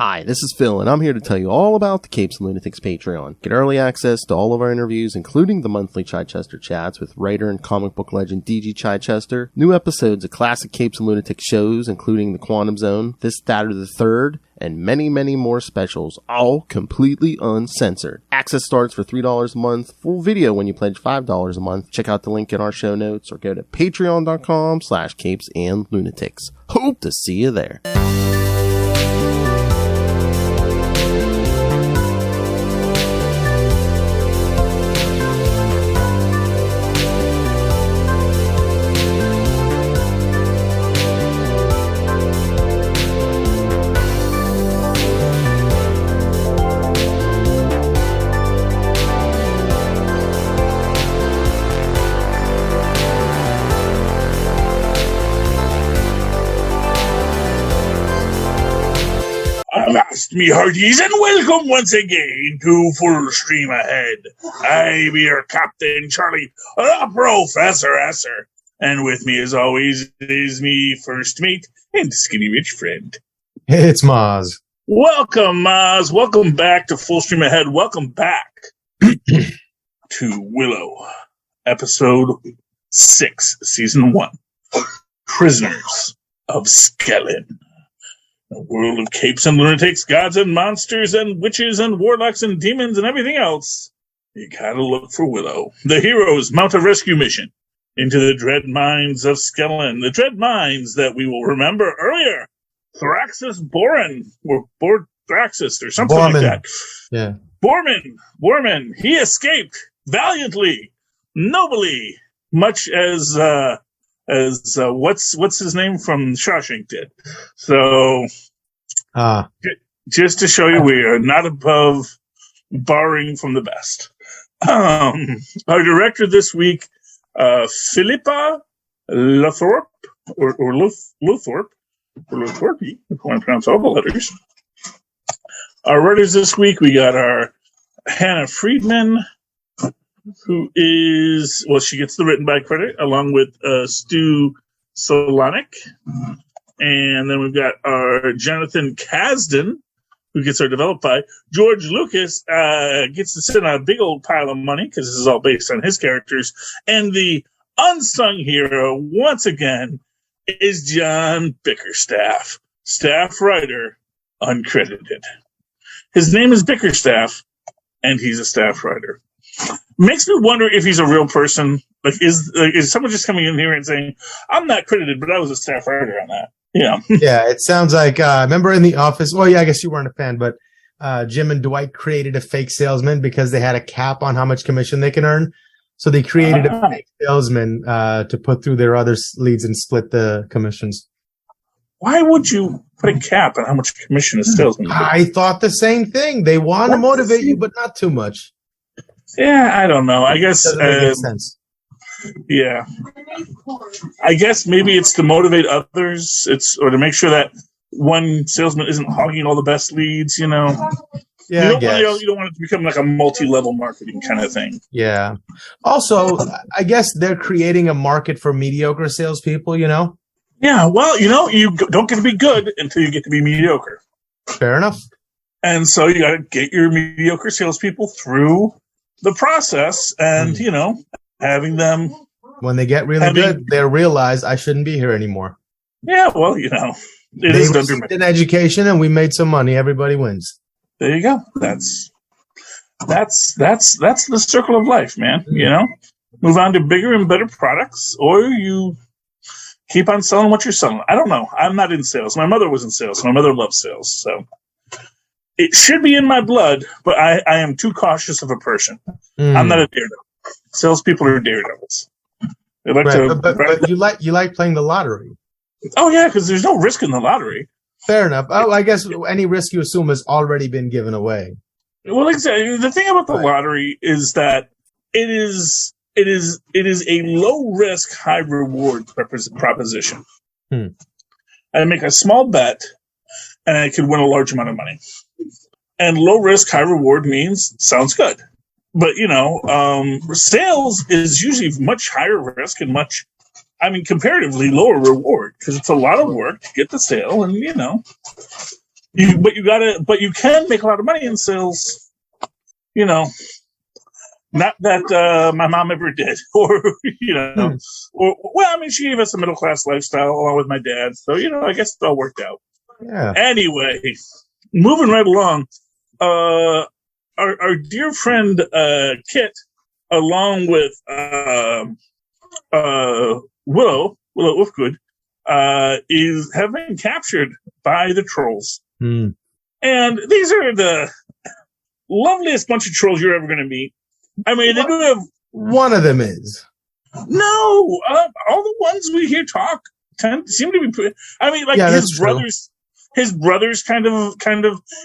Hi, this is Phil, and I'm here to tell you all about the Capes and Lunatics Patreon. Get early access to all of our interviews, including the monthly Chichester chats with writer and comic book legend DG Chichester, new episodes of classic Capes and Lunatics shows, including The Quantum Zone, This, That, or the Third, and many, many more specials, all completely uncensored. Access starts for $3 a month, full video when you pledge $5 a month. Check out the link in our show notes or go to patreon.com/CapesandLunatics. Hope to see you there. Avast me hearties, and welcome once again to Full Stream Ahead. I'm your Captain Charlie, the Professor Esser, and with me as always is me first mate and skinny rich friend. It's Mozz. Welcome, Mozz. Welcome back to Full Stream Ahead. Welcome back to Willow, episode 6, season 1, Prisoners of Skellin. A world of capes and lunatics, gods and monsters and witches and warlocks and demons and everything else. You gotta look for Willow. The heroes mount a rescue mission into the dread mines of Skellin. The dread mines that we will remember earlier. Thraxus Boren, or Thraxus, or something like that. Yeah. Borman. He escaped valiantly, nobly, much as what's his name from Shawshank did. So, just to show you, we are not above borrowing from the best. Our director this week, Philippa Luthorpe, or Luthorpe, if you want to pronounce all the letters. Our writers this week, we got our Hannah Friedman, who is, well, she gets the written by credit along with Stu Solonic. And then we've got our Jonathan Kasdan, who gets our developed by. George Lucas gets to sit on a big old pile of money because this is all based on his characters. And the unsung hero, once again, is John Bickerstaff, staff writer, uncredited. His name is Bickerstaff, and he's a staff writer. Makes me wonder if he's a real person. Like, is someone just coming in here and saying, "I'm not credited, but I was a staff writer on that"? Yeah. Yeah, it sounds like. Remember in The Office? Well, yeah, I guess you weren't a fan, but Jim and Dwight created a fake salesman because they had a cap on how much commission they can earn. So they created a fake salesman to put through their other leads and split the commissions. Why would you put a cap on how much commission a salesman? I thought the same thing. They want to motivate you, but not too much. Yeah, I don't know. I guess doesn't make sense. Yeah, I guess maybe it's to motivate others. Or to make sure that one salesman isn't hogging all the best leads. You know. Yeah, you don't want it to become like a multi-level marketing kind of thing. Yeah. Also, I guess they're creating a market for mediocre salespeople. You know. Yeah. Well, you don't get to be good until you get to be mediocre. Fair enough. And so you got to get your mediocre salespeople through the process, and having them when they get really good, they realize I shouldn't be here anymore. Yeah, well, it is an education, and we made some money. Everybody wins. There you go. That's the circle of life, man. Move on to bigger and better products, or you keep on selling what you're selling. I don't know. I'm not in sales. My mother was in sales. My mother loves sales, so. It should be in my blood, but I am too cautious of a person. I'm not a daredevil. Salespeople are daredevils. They like but you like playing the lottery. Oh yeah, because there's no risk in the lottery. Fair enough. Oh, I guess any risk you assume has already been given away. Well, exactly. The thing about the lottery is that it is a low risk, high reward proposition. I make a small bet, and I could win a large amount of money. And low risk, high reward means sounds good. But, sales is usually much higher risk and comparatively lower reward because it's a lot of work to get the sale. And, But you can make a lot of money in sales. You know, not that my mom ever did, or she gave us a middle class lifestyle along with my dad. So I guess it all worked out. Yeah. Anyway, moving right along, our dear friend Kit, along with Willow Wolfgood, have been captured by the trolls. Mm. And these are the loveliest bunch of trolls you're ever going to meet. I mean, they do have... One of them is. No! All the ones we hear talk seem to be... I mean, like, his brothers... True. His brothers kind of...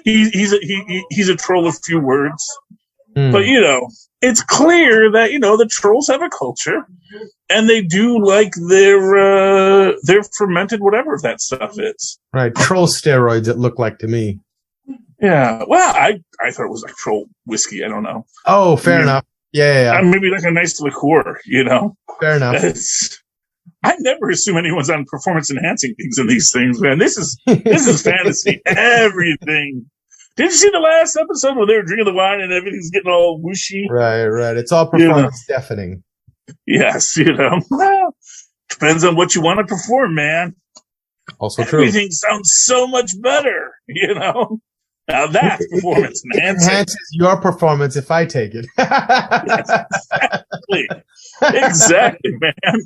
He's a troll of few words. Mm. But, it's clear that, the trolls have a culture. And they do like their fermented whatever that stuff is. Right. Troll steroids, it looked like to me. Yeah. Well, I thought it was like troll whiskey. I don't know. Oh, fair enough. Yeah. Maybe like a nice liqueur, Fair enough. I never assume anyone's on performance enhancing things in these things, man. This is fantasy. Everything. Did you see the last episode where they were drinking the wine and everything's getting all whooshy? Right. It's all performance deafening. Yes, well, depends on what you want to perform, man. Also true. Everything sounds so much better, Now that's performance enhancing. It enhances your performance if I take it. Exactly, man.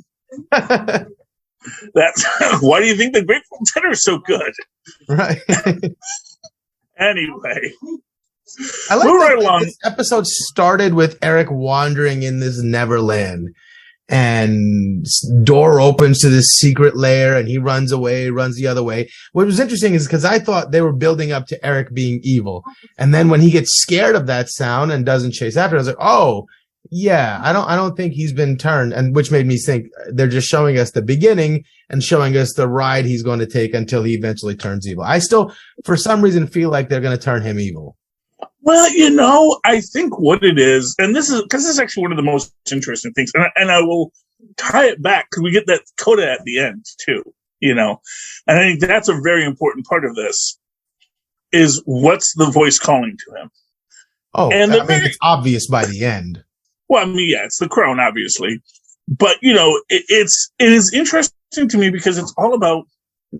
That's why do you think the Grateful Dead are so good? Right. Anyway. I like that this episode started with Eric wandering in this Neverland, and door opens to this secret lair, and he runs the other way. What was interesting is because I thought they were building up to Eric being evil, and then when he gets scared of that sound and doesn't chase after it, I was like, oh yeah, I don't think he's been turned, and which made me think they're just showing us the beginning and showing us the ride he's going to take until he eventually turns evil. I still, for some reason, feel like they're going to turn him evil. Well, I think what it is, and this is actually one of the most interesting things, and I will tie it back because we get that coda at the end too, and I think that's a very important part of this is what's the voice calling to him. Oh, and it's obvious by the end. Well, it's the crown, obviously, but it is interesting to me because it's all about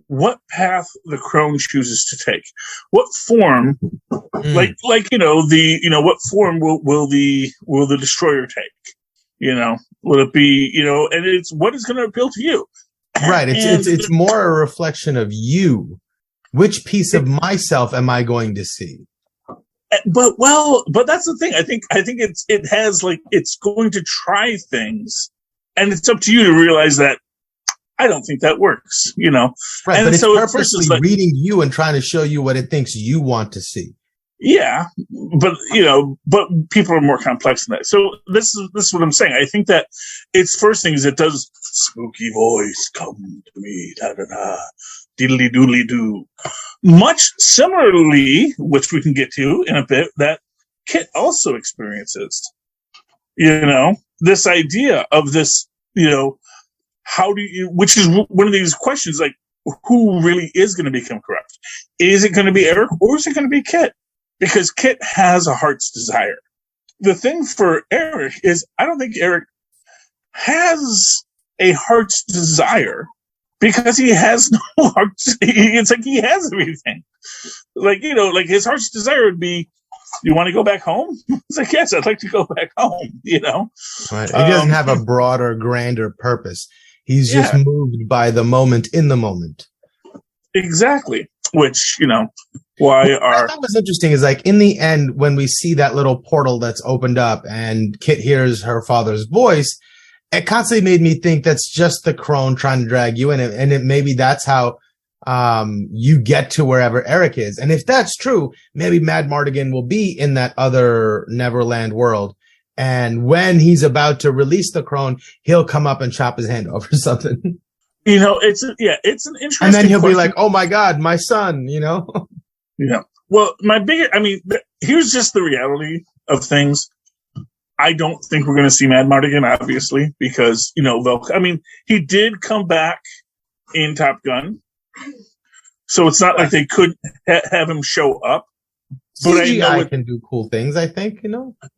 what path the crone chooses to take, what form, what form will the destroyer take? Will it be, and it's what is going to appeal to you, right? It's more a reflection of you. Which piece of myself am I going to see? But that's the thing. I think it has it's going to try things, and it's up to you to realize that. I don't think that works, Right, and but so it's purposely reading you and trying to show you what it thinks you want to see. Yeah, but people are more complex than that. So this is what I'm saying. I think that its first thing is it does spooky voice come to me, da da da, diddly doodly doo. Much similarly, which we can get to in a bit, that Kit also experiences. This idea of this, how do you, which is one of these questions, like, who really is going to become corrupt? Is it going to be Eric or is it going to be Kit? Because Kit has a heart's desire. The thing for Eric is, I don't think Eric has a heart's desire because he has no heart. It's like he has everything. Like his heart's desire would be, you want to go back home? It's like, yes, I'd like to go back home, Right. He doesn't have a broader, grander purpose. He's just moved by the moment in the moment. Exactly. Which, why what I thought was interesting is in the end, when we see that little portal that's opened up and Kit hears her father's voice, it constantly made me think that's just the crone trying to drag you in. And maybe that's how you get to wherever Eric is. And if that's true, maybe Mad Mardigan will be in that other Neverland world. And when he's about to release the crone, he'll come up and chop his hand off or something. It's an interesting And then he'll question. be like, oh my God, my son, Yeah. Well, here's just the reality of things. I don't think we're going to see Mad Mardigan, obviously, because, he did come back in Top Gun. So it's not like they couldn't have him show up. But CGI can do cool things, I think,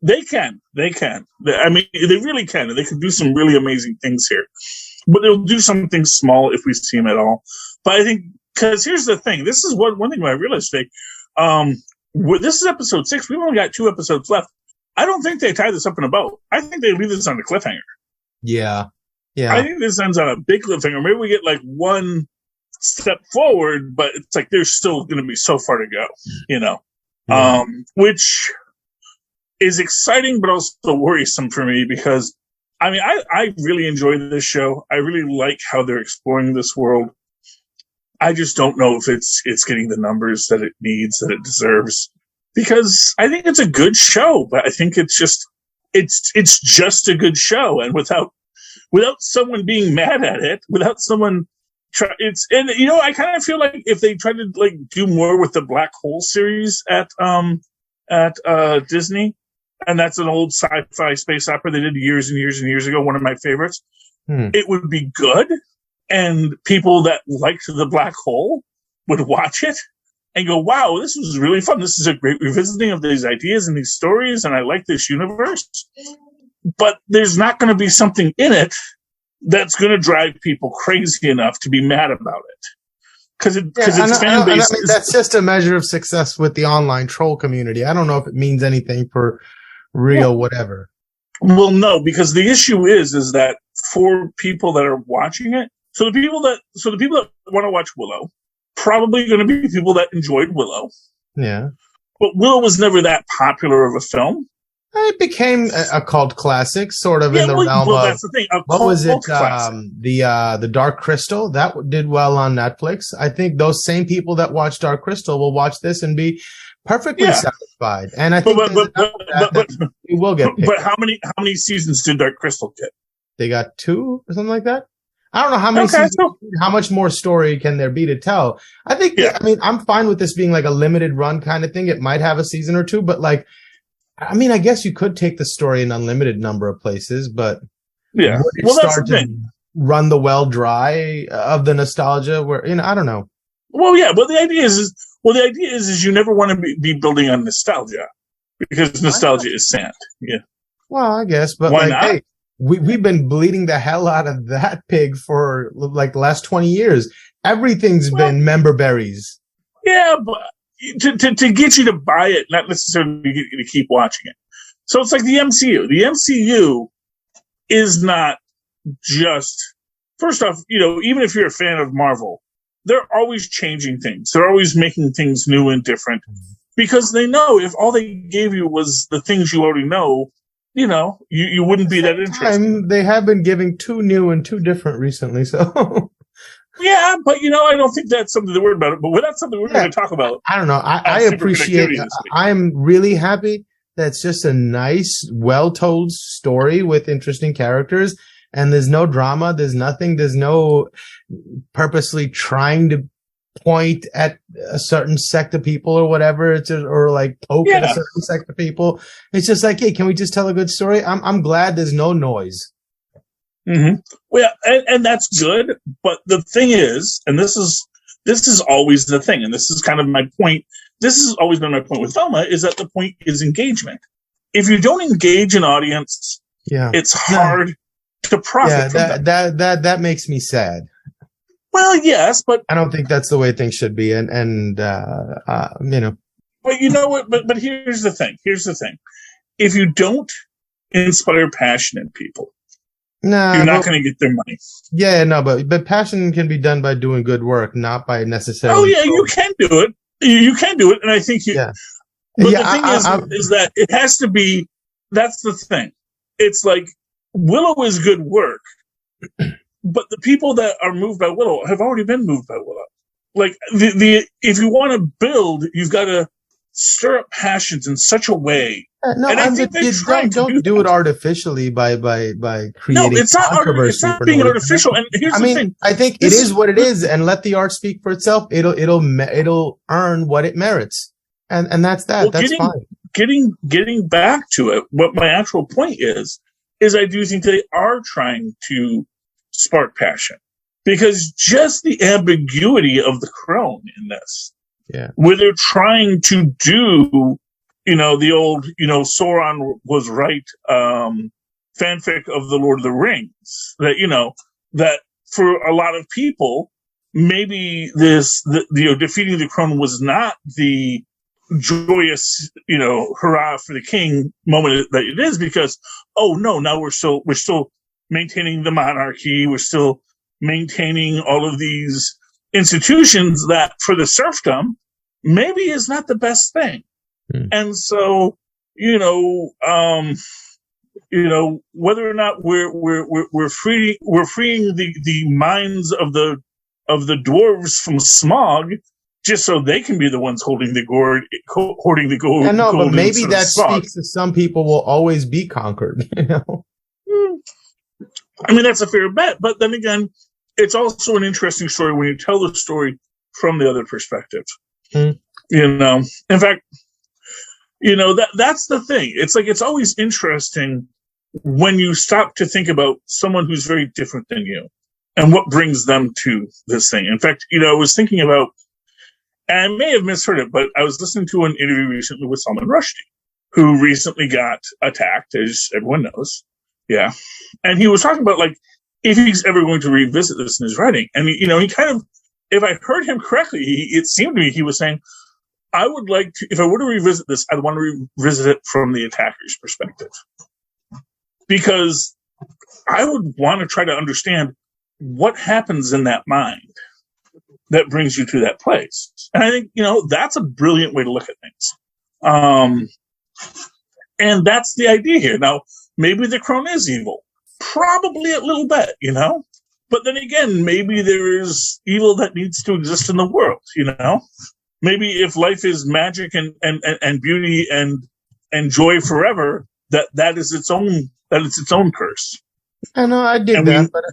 They can. I mean, they really can. They can do some really amazing things here. But they'll do something small if we see them at all. But I think, because here's the thing. This is one thing about real estate. This is episode 6. We've only got 2 episodes left. I don't think they tie this up in a bow. I think they leave this on a cliffhanger. Yeah. I think this ends on a big cliffhanger. Maybe we get like one step forward, but it's like there's still going to be so far to go, Yeah. Which is exciting, but also worrisome for me because, I mean, I really enjoy this show. I really like how they're exploring this world. I just don't know if it's getting the numbers that it needs, that it deserves, because I think it's a good show, but I think it's just a good show, and without someone being mad at it, without someone I kind of feel like if they tried to like do more with the Black Hole series at Disney, and that's an old sci-fi space opera they did years and years and years ago, one of my favorites, it would be good, and people that liked the Black Hole would watch it and go, wow, this was really fun. This is a great revisiting of these ideas and these stories, and I like this universe. But there's not going to be something in it that's going to drive people crazy enough to be mad about it. Because its fan base is... That's just a measure of success with the online troll community. I don't know if it means anything for real whatever. Well, no, because the issue is that for people that are watching it, so the people that want to watch Willow, probably going to be people that enjoyed Willow. Yeah. But Willow was never that popular of a film. It became a cult classic, sort of in the realm of... That's the thing. What was it? The Dark Crystal? That did well on Netflix. I think those same people that watch Dark Crystal will watch this and be perfectly satisfied. And I think we will get picked. But how many seasons did Dark Crystal get? They got 2 or something like that? I don't know how many seasons, how much more story can there be to tell? I think, I'm fine with this being like a limited run kind of thing. It might have a season or 2, but like, I guess you could take the story in unlimited number of places, but would it start to run the well dry of the nostalgia where, I don't know. Well, yeah, but the idea is you never want to be building on nostalgia because nostalgia is sand. Yeah. Well, I guess, but why not? Hey, we've been bleeding the hell out of that pig for like the last 20 years. Everything's been member berries. Yeah, but to get you to buy it, not necessarily to get you to keep watching it. So it's like the MCU. The MCU is not just, first off, even if you're a fan of Marvel, they're always changing things. They're always making things new and different because they know if all they gave you was the things you already know, you wouldn't be that interested. They have been giving 2 new and 2 different recently, so... Yeah, but I don't think that's something to worry about. But that's something we're going to talk about. I don't know. I appreciate it. I'm really happy that it's just a nice, well-told story with interesting characters, and there's no drama. There's nothing. There's no purposely trying to point at a certain sect of people or whatever, or like poke at a certain sect of people. It's just like, hey, can we just tell a good story? I'm glad there's no noise. Mm-hmm. Well, and that's good. But the thing is, and this is always the thing, and this is kind of my point. This has always been my point with Velma, is that the point is engagement. If you don't engage an audience, it's hard to profit from them. That makes me sad. Well, yes, but I don't think that's the way things should be. And But you know what? But here's the thing. If you don't inspire passion in people, you're not going to get their money. Yeah, no, but passion can be done by doing good work, not by necessarily. Oh yeah, you can do it. You can do it, and I think you. Yeah. But the thing is that it has to be. That's the thing. It's like Willow is good work, but the people that are moved by Willow have already been moved by Willow. Like if you want to build, you've got to stir up passions in such a way. No, and I think don't do it artificially by creating. No, it's not being artificial. And here's the thing. I think it is what it is, and let the art speak for itself. It'll earn what it merits, and that's that. Well, that's fine. Getting back to it, what my actual point is I do think they are trying to spark passion. because just the ambiguity of the crone in this, where they're trying to do, the old, Sauron was right, fanfic of the Lord of the Rings, that, that for a lot of people, maybe defeating the crone was not the joyous, hurrah for the king moment that it is, because, oh no, now we're still maintaining the monarchy, we're still maintaining all of these institutions that for the serfdom maybe is not the best thing. And so, whether or not we're freeing the minds of the dwarves from smog, just so they can be the ones holding the gold. I know, but maybe that speaks to some people will always be conquered. I mean, that's a fair bet, but then again, it's also an interesting story when you tell the story from the other perspective. In fact, that's the thing. It's like, it's always interesting when you stop to think about someone who's very different than you and what brings them to this thing. In fact, I was thinking about, and I may have misheard it, but I was listening to an interview recently with Salman Rushdie, who recently got attacked, as everyone knows. Yeah. And he was talking about, like, if he's ever going to revisit this in his writing. And, he kind of, if I heard him correctly, it seemed to me he was saying, I would like to, if I were to revisit this, I'd want to revisit it from the attacker's perspective. Because I would want to try to understand what happens in that mind that brings you to that place. And I think, that's a brilliant way to look at things. And that's the idea here. Now, maybe the crone is evil. Probably a little bit, But then again, maybe there is evil that needs to exist in the world, Maybe if life is magic and beauty and joy forever, that is its own curse. I know, I dig that, but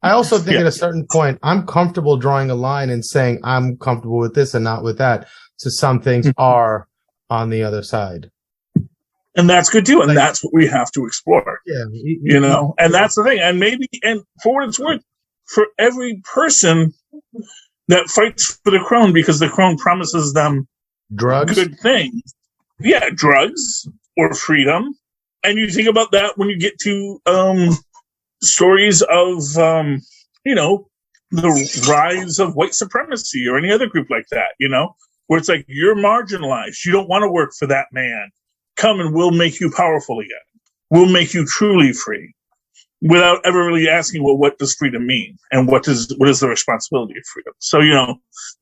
I also think at a certain point, I'm comfortable drawing a line and saying I'm comfortable with this and not with that. So some things are on the other side. And that's good too. And that's what we have to explore. Yeah. And that's the thing. And maybe, and for what it's worth, for every person that fights for the crone because the crone promises them drugs, good things. Yeah, drugs or freedom. And you think about that when you get to stories of, the rise of white supremacy or any other group like that, where it's like, you're marginalized. You don't want to work for that man. Come and we'll make you powerful again. We'll make you truly free, without ever really asking, well, what does freedom mean? And what is the responsibility of freedom? So,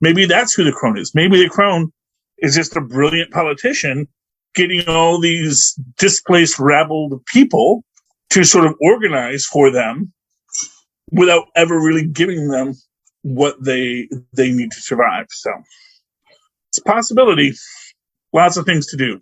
maybe that's who the crone is. Maybe the crone is just a brilliant politician getting all these displaced, rabbled people to sort of organize for them without ever really giving them what they need to survive. So it's a possibility. Lots of things to do.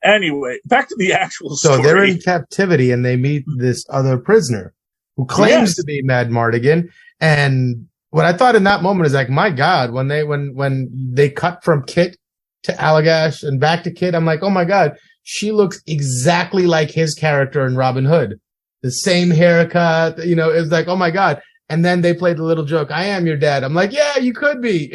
Anyway, back to the actual story. So they're in captivity and they meet this other prisoner who claims to be Mad Mardigan. And what I thought in that moment is like, my God, when they cut from Kit to Allagash and back to Kit, I'm like, oh my God, she looks exactly like his character in Robin Hood. The same haircut, it's like, oh my God. And then they played the little joke, I am your dad. I'm like, yeah, you could be.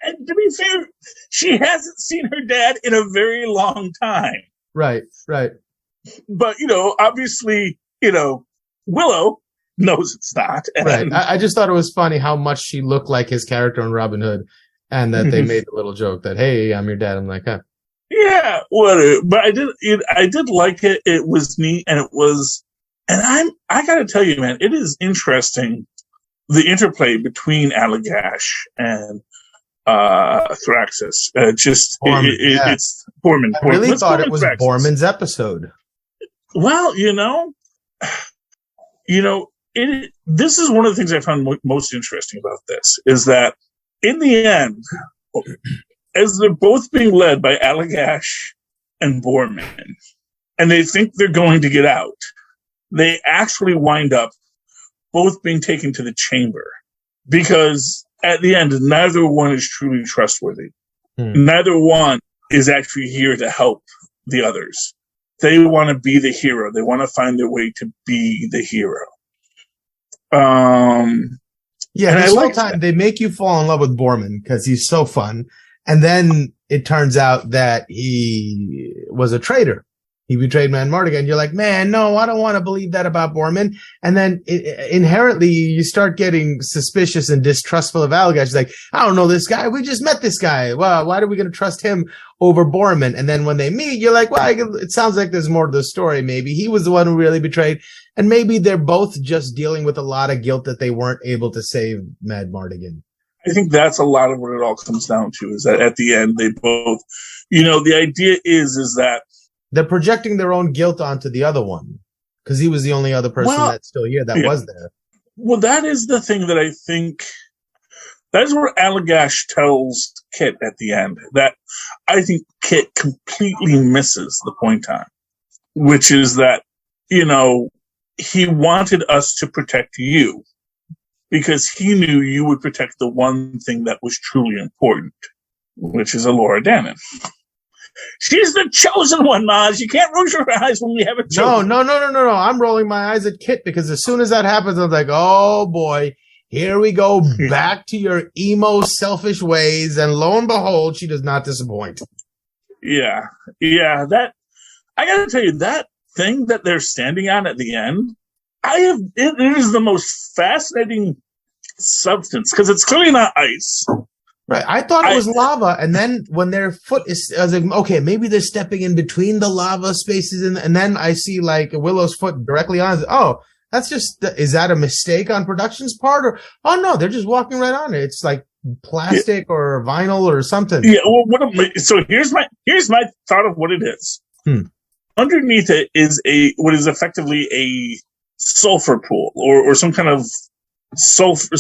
And to be fair, she hasn't seen her dad in a very long time. Right. But, obviously, Willow knows it's not. Right. I just thought it was funny how much she looked like his character in Robin Hood, and that they made the little joke that, hey, I'm your dad. I'm like, huh. Yeah, whatever. But I did like it. It was neat, and it was, and I gotta tell you, man, it is interesting, the interplay between Allagash and Thraxus. Borman, it's Borman. I really thought Borman it was Thraxus. Borman's episode. Well, this is one of the things I found most interesting about this, is that in the end, as they're both being led by Allagash and Borman, and they think they're going to get out, they actually wind up both being taken to the chamber, because at the end, neither one is truly trustworthy. Neither one is actually here to help the others. they want to be the hero. They want to find their way to be the hero. Yeah, this whole time they make you fall in love with Borman because he's so fun. And then it turns out that he was a traitor. He betrayed Man Mardigan. You're like, man, no, I don't want to believe that about Borman. And then inherently you start getting suspicious and distrustful of Allagash. He's like, I don't know this guy. We just met this guy. Well, why are we going to trust him over Borman? And then when they meet, you're like, well, it sounds like there's more to the story. Maybe he was the one who really betrayed. And maybe they're both just dealing with a lot of guilt that they weren't able to save Mad Mardigan. I think that's a lot of what it all comes down to, is that at the end, they both, the idea is that they're projecting their own guilt onto the other one because he was the only other person that's still here that was there. Well, that is the thing that I think, that is where Allagash tells Kit at the end, that I think Kit completely misses the point on, which is that, he wanted us to protect you because he knew you would protect the one thing that was truly important, which is Elora Danan. She's the chosen one, Mozz. You can't roll your eyes when we have a chosen. No. I'm rolling my eyes at Kit because as soon as that happens, I'm like, oh boy, here we go back to your emo, selfish ways. And lo and behold, she does not disappoint. Yeah. That, I gotta tell you, that thing that they're standing on at the end, it is the most fascinating substance because it's clearly not ice. Right. I thought it was lava. And then when their foot is, I was like, okay, maybe they're stepping in between the lava spaces. And then I see like Willow's foot directly on it. Oh, that's just, is that a mistake on production's part? Or, oh no, they're just walking right on it. It's like plastic or vinyl or something. Yeah. Well, so here's my thought of what it is. Underneath it is what is effectively a sulfur pool or some kind of sulfur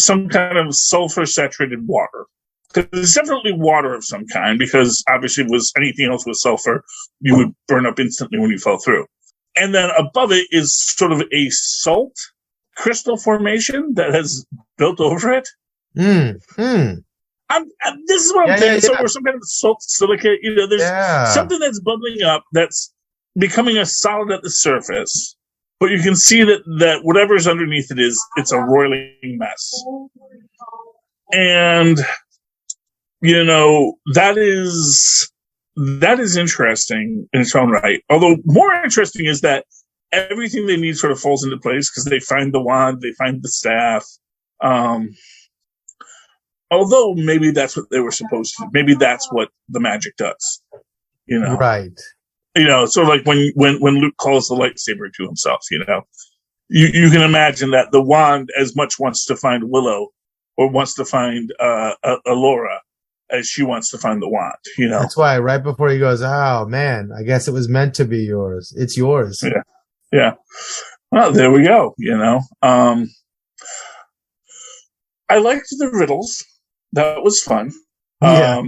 saturated water. Because it's definitely water of some kind, because obviously if it was anything else with sulfur, you would burn up instantly when you fell through. And then above it is sort of a salt crystal formation that has built over it. This is what I'm thinking. So, or some kind of salt silicate. There's something that's bubbling up that's becoming a solid at the surface. But you can see that whatever's underneath it it's a roiling mess. And that is interesting in its own right. Although more interesting is that everything they need sort of falls into place because they find the wand, they find the staff. Although maybe that's what they were supposed to. Maybe that's what the magic does. Right. Sort of like when Luke calls the lightsaber to himself. You can imagine that the wand as much wants to find Willow or wants to find Elora as she wants to find the wand, That's why right before he goes, oh man, I guess it was meant to be yours. It's yours. Yeah. Well, there we go, I liked the riddles. That was fun. Yeah.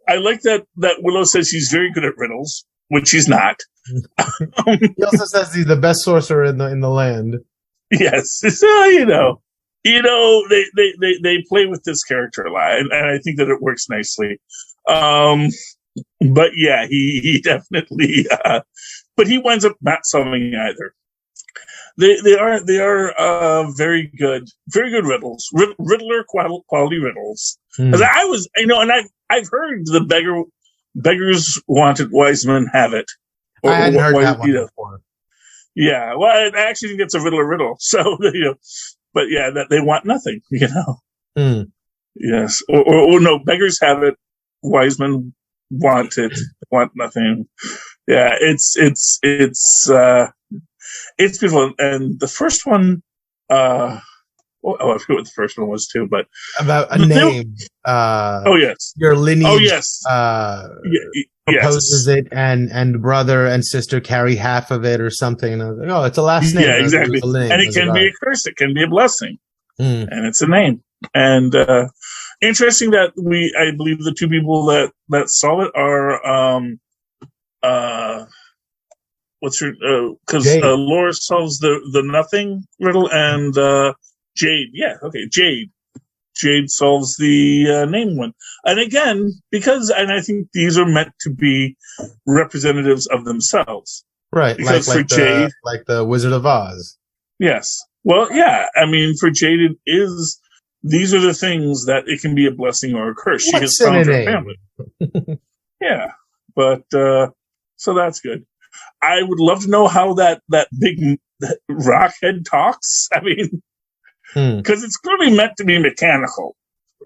I like that Willow says he's very good at riddles, which he's not. He also says he's the best sorcerer in the land. Yes. So, they play with this character a lot, and I think that it works nicely. But yeah, he definitely, but he winds up not solving either. They are very good riddles, Riddler quality riddles. Because I was, and I've heard the beggars wanted wise men have it. I hadn't heard that one before. Yeah, well, I actually think it's a riddle. So but yeah, that they want nothing, Yes, or no, beggars have it, wise men want it, want nothing. Yeah, it's beautiful. And the first one, I forget what the first one was too, but about a name. Yes, your lineage. Oh yes, proposes it, and brother and sister carry half of it or something. And I was like, oh, it's a last name. Yeah, exactly. And it can be a curse. It can be a blessing, and it's a name. And interesting that I believe the two people that saw it are because Laura solves the nothing riddle, and Jade. Yeah, okay, Jade solves the name one. And again, and I think these are meant to be representatives of themselves. Right, because for Jade, like the Wizard of Oz. yes. Well, yeah. I mean, for Jade, these are the things that it can be a blessing or a curse. She has found her family. Yeah, but so that's good. I would love to know how that big rock head talks. I mean, because it's clearly meant to be mechanical.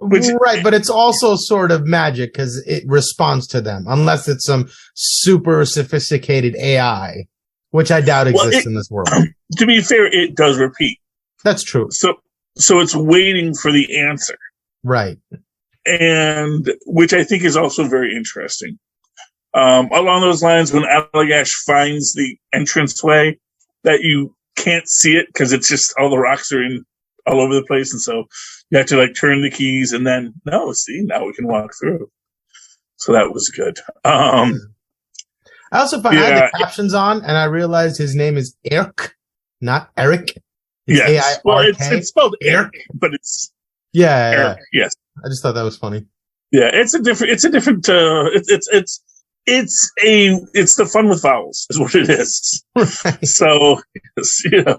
Right, but it's also sort of magic because it responds to them, unless it's some super sophisticated AI, which I doubt exists in this world. To be fair, it does repeat. That's true. So it's waiting for the answer. Right. And which I think is also very interesting. Along those lines, when Allagash finds the entranceway, that you can't see it because it's just all the rocks are all over the place, and so you have to like turn the keys, and then now we can walk through. So that was good. I also found I had the captions on, and I realized his name is Erk, not Eric. It's A-I-R-K. Well, it's spelled Eric, but it's Eric. Yes, I just thought that was funny. Yeah, it's the fun with vowels is what it is. Right. So, yeah.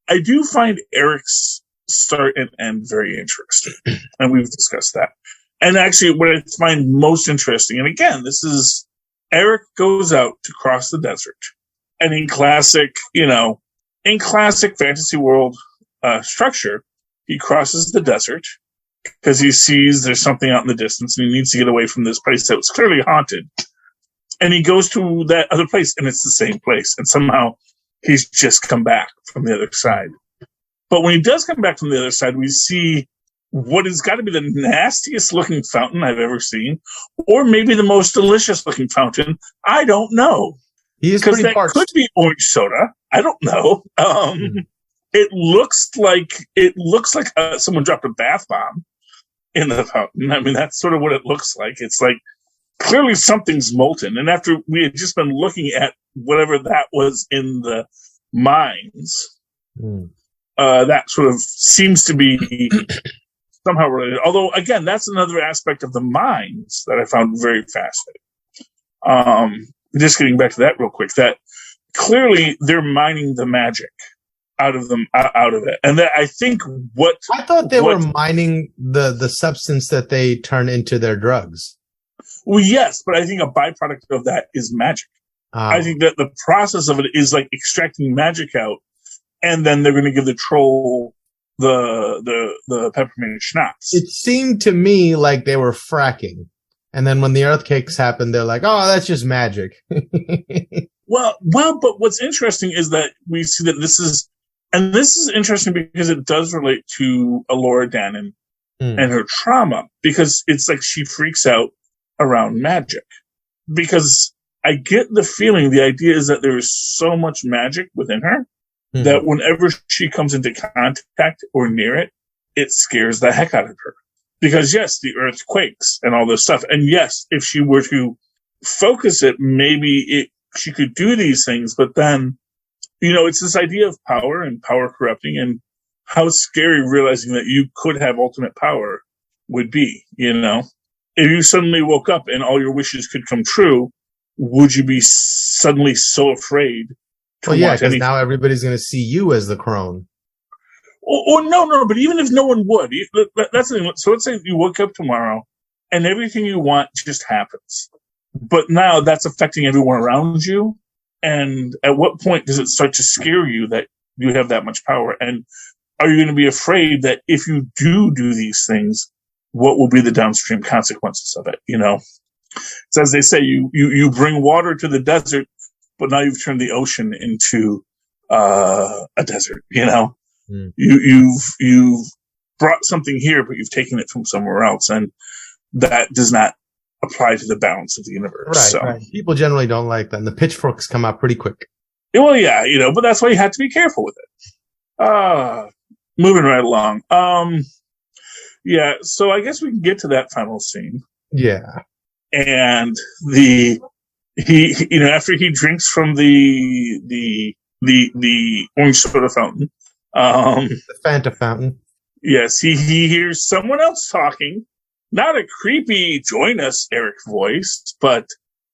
I do find Eric's start and end very interesting, and we've discussed that. And actually, what I find most interesting, and again, this is Eric goes out to cross the desert, and in classic fantasy world structure, he crosses the desert because he sees there's something out in the distance, and he needs to get away from this place that was clearly haunted. And he goes to that other place, and it's the same place. And somehow he's just come back from the other side. But when he does come back from the other side, we see what has got to be the nastiest looking fountain I've ever seen, or maybe the most delicious looking fountain. I don't know. He is pretty parched. Could be orange soda. I don't know. It looks like someone dropped a bath bomb in the fountain. I mean, that's sort of what it looks like. It's like, clearly something's molten. And after we had just been looking at whatever that was in the mines, that sort of seems to be somehow related. Although, again, that's another aspect of the mines that I found very fascinating. Just getting back to that real quick, that clearly they're mining the magic out of it. And that I think I thought they were mining the substance that they turn into their drugs. Well, yes, but I think a byproduct of that is magic. I think that the process of it is like extracting magic out, and then they're going to give the troll the peppermint schnapps. It seemed to me like they were fracking, and then when the earthquakes happened, they're like, "Oh, that's just magic." Well, but what's interesting is that we see that this is interesting because it does relate to Alora Dannon and her trauma, because it's like she freaks out around magic, because I get the feeling, the idea is that there is so much magic within her that whenever she comes into contact or near it, it scares the heck out of her. Because yes, the earth quakes and all this stuff. And yes, if she were to focus it, maybe she could do these things. But then, it's this idea of power and power corrupting, and how scary realizing that you could have ultimate power would be, If you suddenly woke up and all your wishes could come true, would you be suddenly so afraid to want anything? Because now everybody's going to see you as the crone. Or no, but even if no one would, that's the thing. So let's say you woke up tomorrow and everything you want just happens. But now that's affecting everyone around you. And at what point does it start to scare you that you have that much power? And are you going to be afraid that if you do these things, what will be the downstream consequences of it? It's as they say, you bring water to the desert, but now you've turned the ocean into a desert. You've brought something here, but you've taken it from somewhere else, and that does not apply to the balance of the universe. Right. People generally don't like that, and the pitchforks come out pretty quick. Well, yeah, but that's why you have to be careful with it. Moving right along. Yeah, so I guess we can get to that final scene. Yeah. And after he drinks from the orange soda fountain, the Fanta fountain. Yes, he hears someone else talking, not a creepy join us Eric voice, but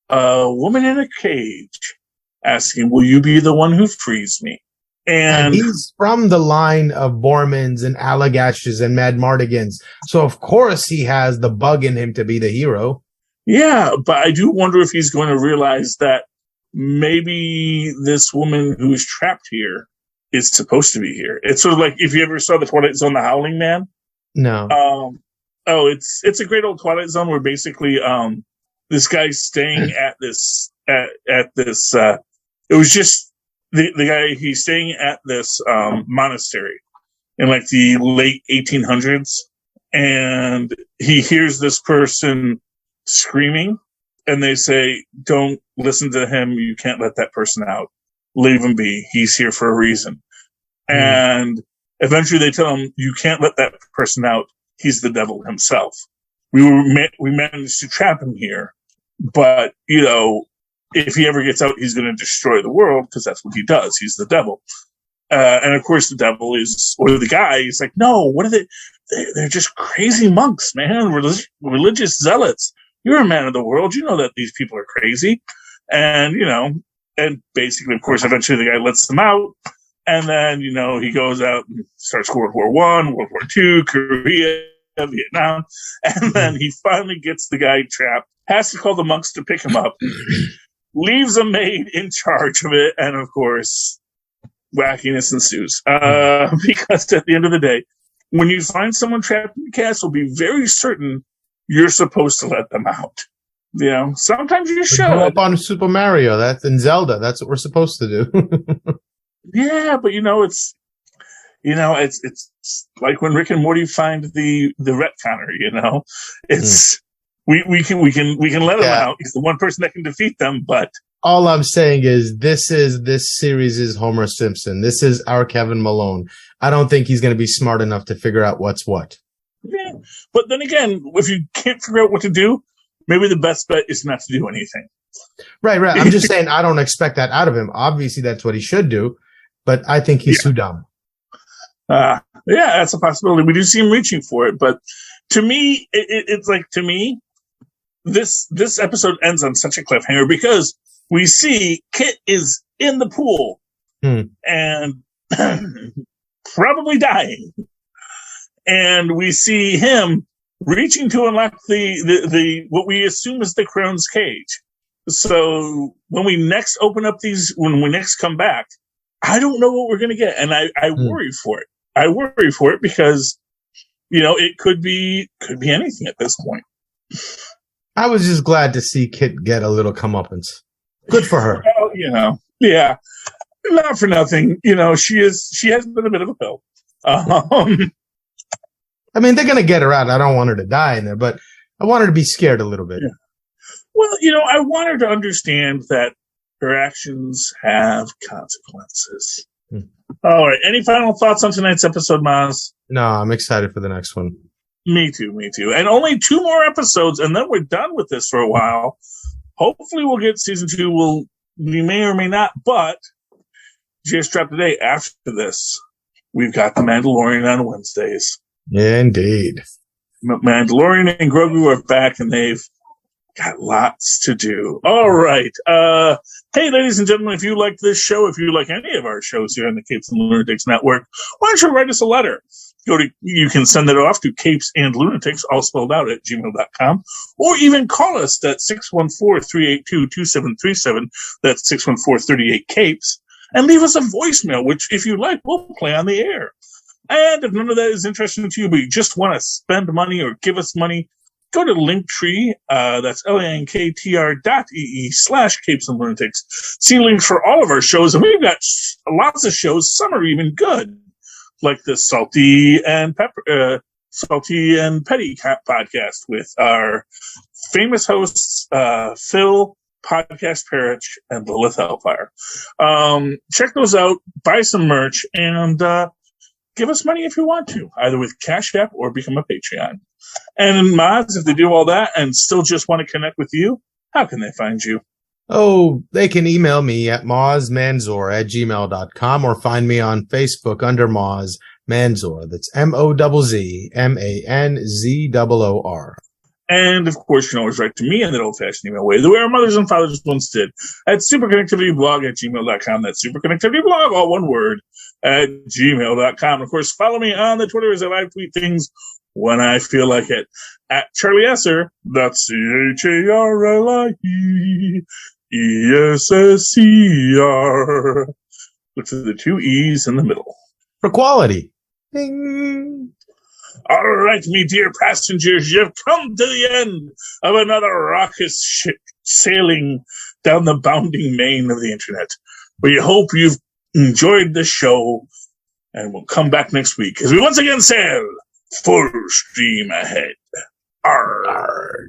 a woman in a cage asking, will you be the one who frees me? And he's from the line of Bormans and Allagaches and Mad Mardigans. So, of course, he has the bug in him to be the hero. Yeah, but I do wonder if he's going to realize that maybe this woman who is trapped here is supposed to be here. It's sort of like if you ever saw the Twilight Zone, The Howling Man. No. It's a great old Twilight Zone where basically this guy's staying at this it was just the guy, he's staying at this monastery in like the late 1800s, and he hears this person screaming, and they say, don't listen to him, you can't let that person out, leave him be, he's here for a reason. And eventually they tell him, you can't let that person out, he's the devil himself. We managed to trap him here, but if he ever gets out, he's going to destroy the world, because that's what he does. He's the devil. And of course the devil or the guy is like, no, what are they? They're just crazy monks, man. Religious zealots. You're a man of the world. You know that these people are crazy. And, and basically, of course, eventually the guy lets them out. And then, he goes out and starts World War I, World War II, Korea, Vietnam. And then he finally gets the guy trapped, has to call the monks to pick him up, leaves a maid in charge of it, and of course, wackiness ensues. Because at the end of the day, when you find someone trapped in the castle, be very certain you're supposed to let them out. Sometimes you should. Go up on Super Mario, that's in Zelda. That's what we're supposed to do. Yeah, but it's like when Rick and Morty find the retconner. It's. We can let him out. He's the one person that can defeat them, but all I'm saying is this series is Homer Simpson. This is our Kevin Malone. I don't think he's going to be smart enough to figure out what's what. Yeah. But then again, if you can't figure out what to do, maybe the best bet is not to do anything. Right. I'm just saying I don't expect that out of him. Obviously, that's what he should do, but I think he's too dumb. Yeah, that's a possibility. We do see him reaching for it, but to me, it's like, this episode ends on such a cliffhanger because we see Kit is in the pool and probably dying. And we see him reaching to unlock the what we assume is the Crone's cage. So when we next when we next come back, I don't know what we're going to get. And I worry for it. I worry for it because, it could be anything at this point. I was just glad to see Kit get a little comeuppance. Good for her. Well, yeah, not for nothing. She has been a bit of a pill. I mean, they're going to get her out. I don't want her to die in there, but I want her to be scared a little bit. Yeah. Well, I want her to understand that her actions have consequences. All right. Any final thoughts on tonight's episode, Mozz? No, I'm excited for the next one. Me too. And only 2 more episodes, and then we're done with this for a while. Hopefully we'll get season 2. We may or may not, but just dropped today after this. We've got The Mandalorian on Wednesdays. Yeah, indeed. Mandalorian and Grogu are back, and they've got lots to do. All right. Hey, ladies and gentlemen, if you like this show, if you like any of our shows here on the Capes and Lunatics Network, why don't you write us a letter? You can send it off to CapesandLunatics, all spelled out, at gmail.com, or even call us at 614-382-2737. That's 614-38-CAPES, and leave us a voicemail, which, if you like, we'll play on the air. And if none of that is interesting to you, but you just want to spend money or give us money, go to Linktree, that's linktr.ee/CapesandLunatics. See links for all of our shows, and we've got lots of shows. Some are even good, like the Salty and Petty podcast with our famous hosts, Phil, Podcast Perich, and Lilith Hellfire. Check those out, buy some merch, and give us money if you want to, either with Cash App or become a Patreon. And Mozz, if they do all that and still just want to connect with you, how can they find you? Oh, they can email me at mozzmanzor@gmail.com or find me on Facebook under Mozz Manzor. That's MOZZMANZOOR. And, of course, you can always write to me in that old-fashioned email way, the way our mothers and fathers once did, at superconnectivityblog@gmail.com. That's superconnectivityblog, all one word, at gmail.com. Of course, follow me on the Twitter as I live tweet things when I feel like it. At Charlie Esser, that's CharlieEssser. Look for the two E's in the middle. For quality. Ding. All right, me dear passengers, you've come to the end of another raucous ship sailing down the bounding main of the internet. We hope you've enjoyed the show, and we'll come back next week as we once again sail full steam ahead. Arrgh.